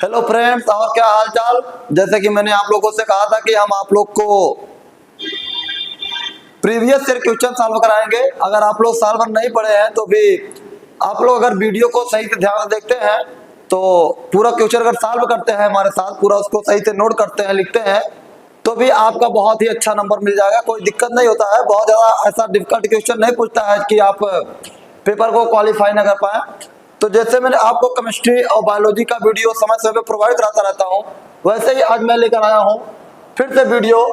Hello friends, और क्या हाल चाल। जैसे कि मैंने आप लोगों से कहा था कि हम आप लोग को प्रीवियस ईयर क्वेश्चन सॉल्व कराएंगे। अगर आप लोग साल भर नहीं पढ़े हैं तो भी आप लोग अगर वीडियो को सही से ध्यान से देखते हैं तो पूरा क्वेश्चन अगर सॉल्व करते हैं हमारे साथ, पूरा उसको सही से नोट करते हैं, लिखते हैं, तो भी आपका बहुत ही अच्छा नंबर मिल जाएगा। कोई दिक्कत नहीं होता है। बहुत ज्यादा ऐसा डिफिकल्ट क्वेश्चन नहीं पूछता है कि आप पेपर को क्वालिफाई ना कर पाए। तो जैसे मैंने आपको केमिस्ट्री और बायोलॉजी का वीडियो समय समय पे प्रोवाइड कराता रहता हूँ, वैसे ही आज मैं लेकर आया हूँ फिर से वीडियो।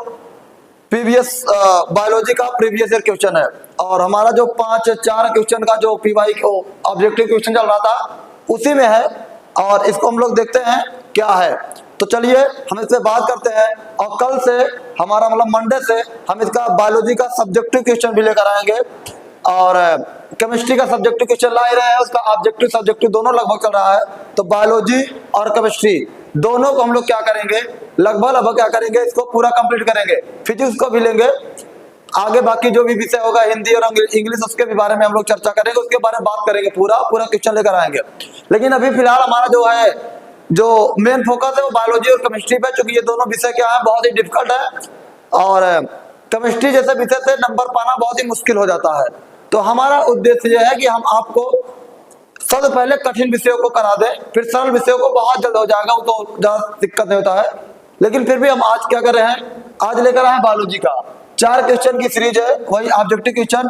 प्रीवियस बायोलॉजी का प्रीवियस ईयर क्वेश्चन है और हमारा जो 5-4 क्वेश्चन का जो पीवाई को ऑब्जेक्टिव क्वेश्चन चल रहा था उसी में है और इसको हम लोग देखते हैं क्या है। तो चलिए हम इससे बात करते हैं और कल से हमारा मतलब मंडे से हम इसका बायोलॉजी का सब्जेक्टिव क्वेश्चन भी लेकर आएंगे और केमिस्ट्री का सब्जेक्टिव क्वेश्चन ला ही रहे हैं, उसका ऑब्जेक्टिव सब्जेक्टिव दोनों लगभग चल रहा है। तो बायोलॉजी और केमिस्ट्री दोनों को हम लोग क्या करेंगे, लगभग क्या करेंगे, इसको पूरा कंप्लीट करेंगे। फिजिक्स को भी लेंगे, आगे बाकी जो भी विषय होगा हिंदी और इंग्लिश उसके भी बारे में हम लोग चर्चा करेंगे, उसके बारे में बात करेंगे, पूरा क्वेश्चन लेकर आएंगे। लेकिन अभी फिलहाल हमारा जो है जो मेन फोकस है वो बायोलॉजी और केमिस्ट्री पे, चूंकि ये दोनों विषय क्या है बहुत ही डिफिकल्ट है और केमिस्ट्री जैसे विषय से नंबर पाना बहुत ही मुश्किल हो जाता है। तो हमारा उद्देश्य यह है कि हम आपको सबसे पहले कठिन विषयों को करा दें, फिर सरल विषयों को बहुत जल्द हो जाएगा, वो तो ज्यादा दिक्कत नहीं होता है। लेकिन फिर भी हम आज क्या कर रहे हैं, आज लेकर आए बायोलॉजी का 4 क्वेश्चन की सीरीज है, वही ऑब्जेक्टिव क्वेश्चन।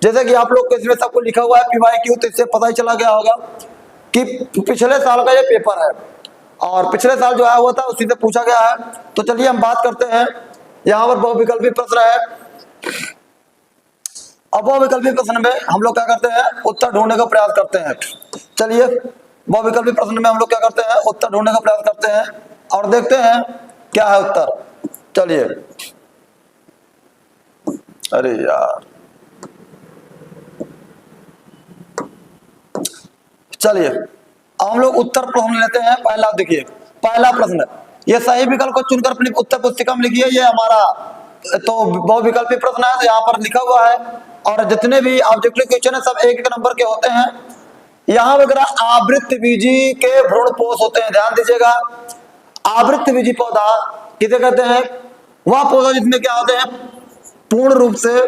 जैसे कि आप लोग को इसमें सबको लिखा हुआ है पीवाईक्यू, तो इससे पता ही चला गया होगा कि पिछले साल का ये पेपर है और पिछले साल जो आया हुआ था उसी से पूछा गया है। तो चलिए हम बात करते हैं। यहाँ पर बहुविकल्पी प्रश्न है। अब बहुविकल्पी प्रश्न में हम लोग क्या करते हैं, उत्तर ढूंढने का प्रयास करते हैं। चलिए बहुविकल्पी प्रश्न में हम लोग क्या करते हैं, उत्तर ढूंढने का प्रयास करते हैं और देखते हैं क्या है उत्तर। चलिए, अरे यार, चलिए हम लोग उत्तर प्रश्न लेते हैं। पहला देखिए, पहला प्रश्न, ये सही विकल्प को चुनकर अपनी उत्तर पुस्तिका में लिखिए। ये हमारा तो बहुविकल्पी प्रश्न है, तो यहाँ पर लिखा हुआ है और जितने भी ऑब्जेक्टिव क्वेश्चन है सब एक नंबर के होते हैं। यहाँ वगैरह आवृत्तबीजी के भ्रूणपोष होते हैं, ध्यान दीजिएगा। आवृत्तबीजी पौधा किसे कहते हैं, वह पौधा जिसमें क्या होते हैं, पूर्ण रूप से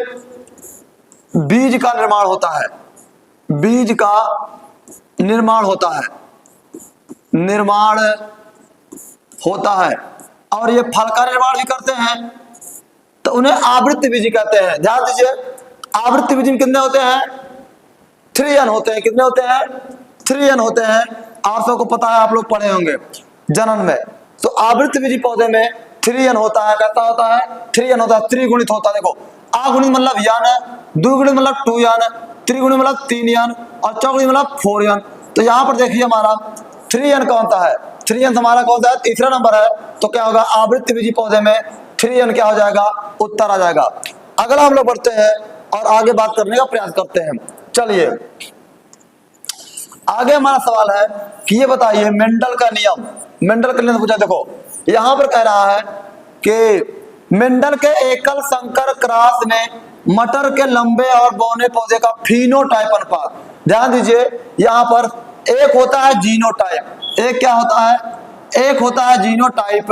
बीज का निर्माण होता है, बीज का निर्माण होता है, निर्माण होता है और ये फल का निर्माण भी करते हैं, तो उन्हें आवृत्तबीजी कहते हैं। ध्यान दीजिए, आवृत्तबीजी में कितने होते हैं, 3 n होते हैं। कितने होते हैं, 3 n होते हैं। आप सबको पता है, आप लोग पढ़े होंगे जनन में। तो आवृत्तबीजी पौधे में 3 n होता है। कैसा होता है, 3 n होता है, त्रिगुणित होता है। देखो, अगुणित मतलब यान है, द्विगुणित मतलब 2 n, त्रिगुणित मतलब 3 n और चौगुणित मतलब 4 n। तो यहाँ पर देखिए हमारा 3 n कौन सा है, 3 n हमारा कौन सा है, तीसरा नंबर है। तो क्या होगा, आवृत्तबीजी पौधे में 3 n क्या हो जाएगा, उत्तर आ जाएगा। अगला हम लोग बढ़ते हैं और आगे बात करने का प्रयास करते हैं। चलिए आगे हमारा सवाल है कि ये बताइए मेंडल का नियम, मेंडल का नियम पूछा। देखो यहां पर कह रहा है कि मेंडल के एकल संकर क्रॉस ने मटर के लंबे और बौने पौधे का फिनोटाइप अनुपात, ध्यान दीजिए, यहां पर एक होता है जीनोटाइप, एक क्या होता है, एक होता है जीनोटाइप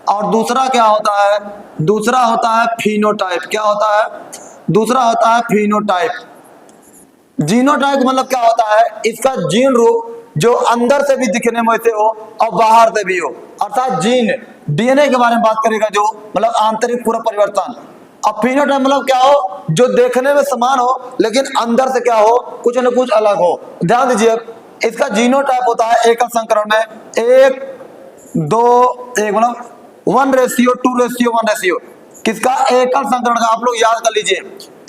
और दूसरा क्या होता है, दूसरा होता है फिनोटाइप। क्या होता है, दूसरा होता है फिनोटाइप। जीनोटाइप मतलब क्या होता है, इसका जीन रूप जो अंदर से भी दिखने में वैसे हो और बाहर से भी हो, अर्थात जीन डीएनए के बारे में बात करेगा, जो मतलब आंतरिक पूरा परिवर्तन। अब फिनोटाइप मतलब क्या हो, जो देखने में समान हो लेकिन अंदर से क्या हो, कुछ न कुछ अलग हो। ध्यान दीजिए, इसका जीनोटाइप होता है एकल संकरण में 1:2:1 मतलब 1:2:1 किसका, एकल संकरण का। आप लोग याद कर लीजिए,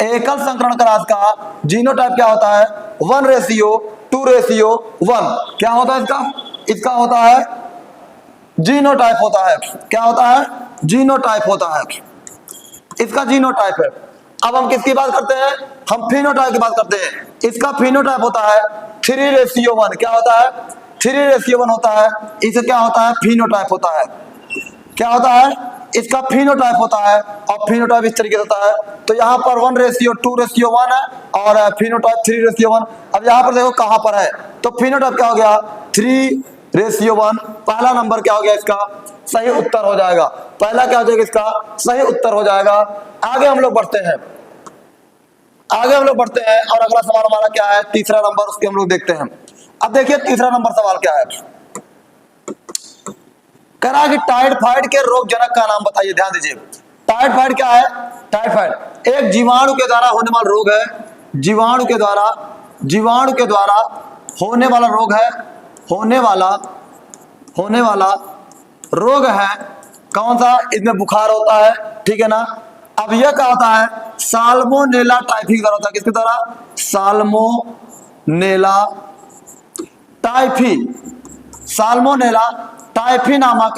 एकल संकरण क्रॉस का जीनोटाइप क्या होता है, 1:2:1। क्या होता है इसका, इसका होता है जीनोटाइप होता है। क्या होता है, जीनोटाइप होता है, इसका जीनोटाइप है। अब हम किसकी बात करते हैं, हम फिनोटाइप की बात करते हैं। इसका फिनोटाइप होता है 3:1। क्या होता है, 3:1 होता है। इसे क्या होता है, फिनोटाइप होता है। क्या होता है, इसका फिनोटाइप होता है और फिनोटाइप इस तरीके से होता है। तो यहाँ पर 1:2:1 है और फिनोटाइप 3:1। अब यहाँ पर देखो कहाँ पर है, तो फिनोटाइप क्या हो गया, 3 रेशियो 1 पहला नंबर क्या हो गया इसका सही उत्तर हो जाएगा। पहला क्या हो जाएगा इसका सही उत्तर हो जाएगा। आगे हम लोग बढ़ते हैं, आगे हम लोग बढ़ते हैं और अगला सवाल हमारा क्या है तीसरा नंबर, उसके हम लोग देखते हैं। अब देखिए तीसरा नंबर सवाल क्या है, कह रहा है कि टाइफाइड के रोग जनक का नाम बताइए। ध्यान दीजिए, टाइफाइड क्या है, टाइफाइड एक जीवाणु के द्वारा होने वाला रोग है, जीवाणु के द्वारा होने वाला रोग है, होने वाला रोग है। कौन सा, इसमें बुखार होता है, ठीक है ना। अब यह क्या होता है साल्मोनेला टाइफी के द्वारा होता है, किसके द्वारा साल्मोनेला टाइफी नामक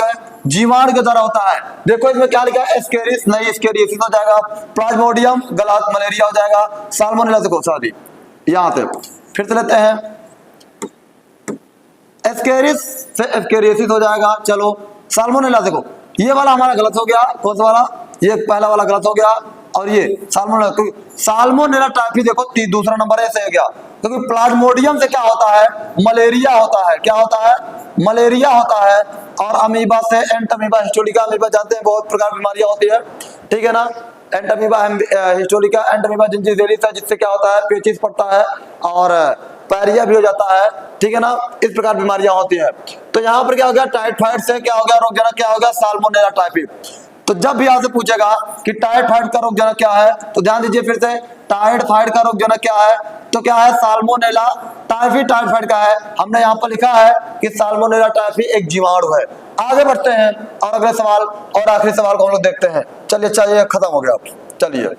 जीवाणु के द्वारा होता है। देखो इसमें क्या लिखा है एस्केरिस, नहीं एस्केरियोसिस हो जाएगा, प्लाज्मोडियम गलत, मलेरिया हो जाएगा, साल्मोनेला से सॉरी यहां से फिर से लेते हैं एस्केरिस से एस्केरियोसिस हो जाएगा। चलो साल्मोनेला देखो ये वाला हमारा गलत हो गया, कौन सा वाला, ये पहला वाला गलत हो गया और ये साल्मोनेला टाइफी देखो दूसरा नंबर ऐसे हो गया, क्योंकि प्लाज्मोडियम से क्या होता है मलेरिया होता है, क्या होता है मलेरिया होता है। और अमीबा से एंटमीबा हिस्टोलिका, अमीबा जानते हैं बहुत प्रकार की बीमारियां होती है, ठीक है ना। एंटमीबा हिस्टोलिका, एंटमीबा जिंजिविलिस है, जिससे क्या होता है पेचिस पड़ता है और पैरिया भी हो जाता है, ठीक है ना। इस प्रकार बीमारियां होती है। तो यहाँ पर क्या हो गया टाइफाइड से क्या हो गया रोगजनक क्या हो गया साल्मोनेला टाइफी। तो जब भी यहाँ से पूछेगा कि टाइफाइड का रोगजनक क्या है तो ध्यान दीजिए फिर से टाइफाइड का रोगजनक क्या है, तो क्या है साल्मोनेला टाइफी टाइफाइड का है। हमने यहाँ पर लिखा है कि साल्मोनेला टाइफी एक जीवाणु है। आगे बढ़ते हैं और अगले सवाल और आखिरी सवाल को हम लोग देखते हैं। चलिए चलिए खत्म हो गया, चलिए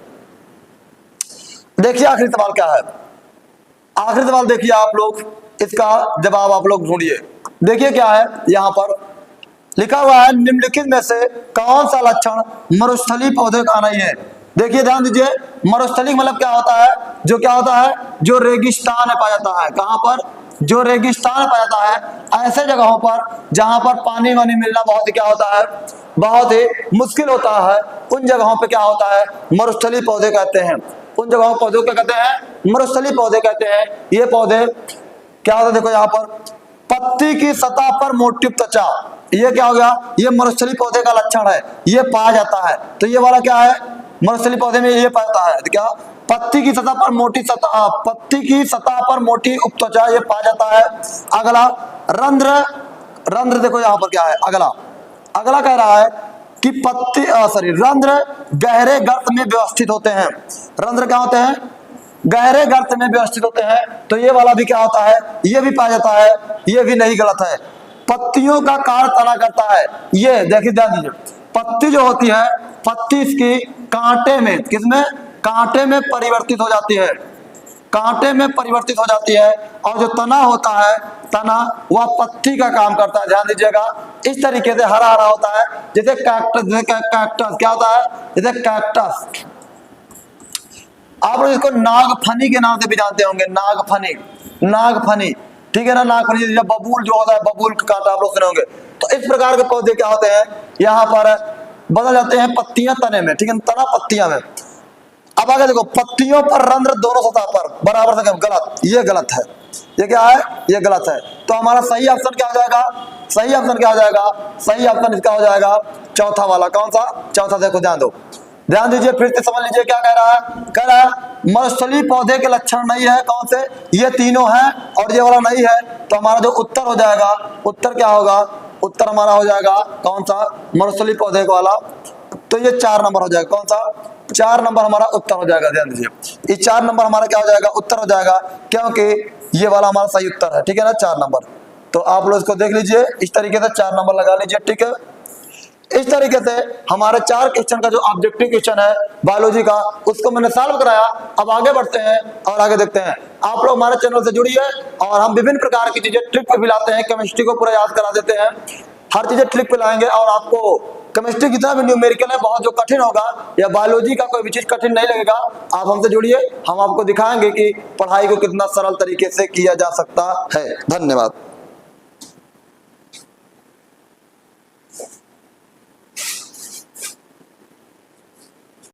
देखिए आखिरी सवाल क्या है। आखिरी सवाल देखिए आप लोग, इसका जवाब आप लोग ढूंढिए। देखिए क्या है यहाँ पर लिखा हुआ है निम्नलिखित में से कौन सा लक्षण मरुस्थलीय पौधे का नहीं है। देखिए ध्यान दीजिए मरुस्थलीय मतलब क्या होता है, जो क्या होता है जो रेगिस्तान में पाया जाता है। कहां पर, जो रेगिस्तान में पाया जाता है, ऐसे जगहों पर जहां पर पानी वानी मिलना बहुत ही क्या होता है बहुत ही मुश्किल होता है, उन जगहों पे क्या होता है मरुस्थलीय पौधे कहते हैं। उन जगहों पौधों को कहते हैं मरुस्थलीय पौधे कहते हैं। ये पौधे क्या होता है देखो यहाँ पर पत्ती की सतह पर मोटी त्वचा, ये क्या हो गया ये मरुस्थलीय पौधे का लक्षण है, ये पाया जाता है। तो ये वाला क्या है मरुस्थलीय पौधे में ये पाता है, तो क्या पत्ती की सतह पर मोटी सतह, पत्ती की सतह पर मोटी उपत्वचा ये पाया जाता है। अगला रंध्र, रंध्र देखो यहाँ पर क्या है, अगला कह रहा है कि पत्ती रंध्र गहरे गर्त में व्यवस्थित होते हैं। रंध्र क्या होते हैं गहरे गर्त में व्यवस्थित होते हैं। तो ये वाला भी क्या होता है ये भी पाया जाता है, ये भी नहीं गलत है। पत्तियों का कार्य तना करता है, ये देखिए ध्यान दीजिए पत्ती जो होती है पत्ती इसकी कांटे में, किसमें कांटे में परिवर्तित हो जाती है, कांटे में परिवर्तित हो जाती है। और जो तना होता है तना वह पत्ती का काम करता है। ध्यान दीजिएगा इस तरीके से हरा हरा होता है जैसे कैक्टस, कैक्टस क्या होता है जैसे कैक्टस। आप लोग इसको नागफनी के नाम से भी जानते होंगे, नागफनी, नागफनी, ठीक है ना। नागफनी जब बबूल जो होता है बबूल का कांटा आप लोग सुने होंगे। तो इस प्रकार के पौधे क्या होते हैं यहाँ पर बदल जाते हैं पत्तियां तने में, ठीक है तना पत्तियां में। अब आगे देखो पत्तियों पर रंध्र दोनों सतह पर बराबर से गलत, ये गलत है, ये क्या है ये गलत है। तो हमारा सही ऑप्शन क्या हो जाएगा, सही ऑप्शन क्या हो जाएगा, सही ऑप्शन इसका हो जाएगा चौथा वाला। कौन सा चौथा, देखो ध्यान दो, ध्यान दीजिए फिर से समझ लीजिए क्या कह रहा है, कह रहा है मरुस्थलीय पौधे के लक्षण नहीं है, कौन से ये तीनों हैं और ये वाला नहीं है। तो हमारा जो उत्तर हो जाएगा उत्तर क्या होगा, उत्तर हमारा हो जाएगा कौन सा मरुस्थलीय पौधे वाला। तो ये 4 नंबर हो जाएगा, कौन सा 4 नंबर हमारा उत्तर हो जाएगा। ध्यान दीजिए ये 4 नंबर हमारा क्या हो जाएगा उत्तर हो जाएगा, क्योंकि ये वाला हमारा सही उत्तर है, ठीक है ना 4 नंबर। तो आप लोग इसको देख लीजिए इस तरीके से 4 नंबर लगा लीजिए, ठीक है। इस तरीके से हमारे 4 क्वेश्चन का जो ऑब्जेक्टिव क्वेश्चन है बायोलॉजी का उसको मैंने सॉल्व कराया। अब आगे बढ़ते हैं और आगे देखते हैं। आप लोग हमारे चैनल से जुड़िए और हम विभिन्न प्रकार की चीजें ट्रिक पे भी लाते हैं, केमिस्ट्री को पूरा याद करा देते हैं, हर चीजें ट्रिक पे लाएंगे। और आपको केमिस्ट्री जितना भी न्यूमेरिकल है बहुत जो कठिन होगा या बायोलॉजी का कोई भी चीज कठिन नहीं लगेगा, आप हमसे जुड़िए, हम आपको दिखाएंगे कि पढ़ाई को कितना सरल तरीके से किया जा सकता है। धन्यवाद।